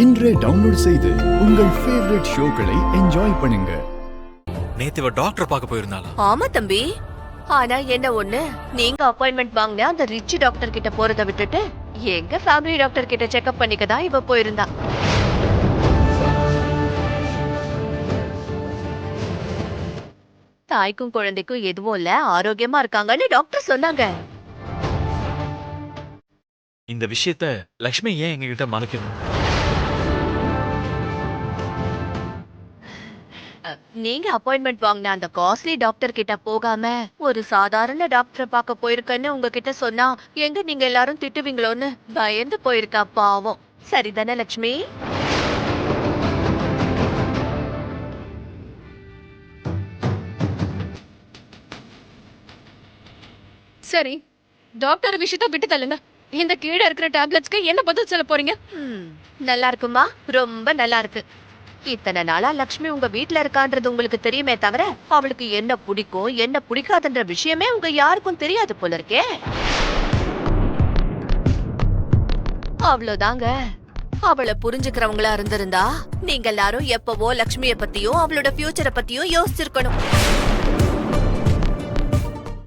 இன்றே டவுன்லோட் செய்து உங்கள் ஃபேவரட் ஷோக்களை என்ஜாய் பண்ணுங்க. நேத்து இவ டாக்டர் பார்க்க போயிருந்தாளா? ஆமா தம்பி. ஆனா என்ன ஒண்ணு, நீங்க அப்பாயின்மெண்ட் வாங்கின அந்த ரிச் டாக்டர் கிட்ட போறத விட்டுட்டு எங்க ஃபேமிலி டாக்டர் கிட்ட செக்அப் பண்ணிக்க தான் இவ போயிருந்தா. தாய்க்கும் குழந்தைக்கும் எதுவும் இல்ல, ஆரோக்கியமா இருக்காங்கன்னு டாக்டர் சொன்னாங்க. இந்த விஷயத்த லக்ஷ்மி ஏன் எங்ககிட்ட மறைக்கணும்? நீங்க அப்பாயின்மெண்ட் வாங்கின அந்த காஸ்ட்லி டாக்டர் கிட்ட போகாம ஒரு சாதாரண டாக்டரை பார்க்க போயிருக்கேன்னு உங்ககிட்ட சொன்னா எங்க நீங்க எல்லாரும் திட்டுவீங்களோன்னு பயந்து போயிருக்கா பாவம். சரிதானே லட்சுமி? சரி, டாக்டர் விஷயத்த விட்டு தள்ளுங்க. இந்த கீழே இருக்கிற டேப்லெட்ஸ்க்கு என்ன பதில் சொல்ல போறீங்க? நல்லா இருக்குமா? ரொம்ப நல்லா இருக்கு. இத்தனை நாளா லக்ஷ்மி உங்க வீட்ல இருக்கான்றது உங்களுக்கு தெரியுமே தவிர அவளுக்கு என்ன பிடிக்கும் என்ன பிடிக்காதுன்ற விஷயமே உங்க யாருக்கும் தெரியாது போல இருக்கே. அவ்வளவுதாங்க. அவளை புரிஞ்சுக்கிறவங்களா இருந்திருந்தா நீங்க எல்லாரும் எப்பவோ லக்ஷ்மிய பத்தியும் அவளோட ஃபியூச்சரை பத்தியும் யோசிச்சிருக்கணும்.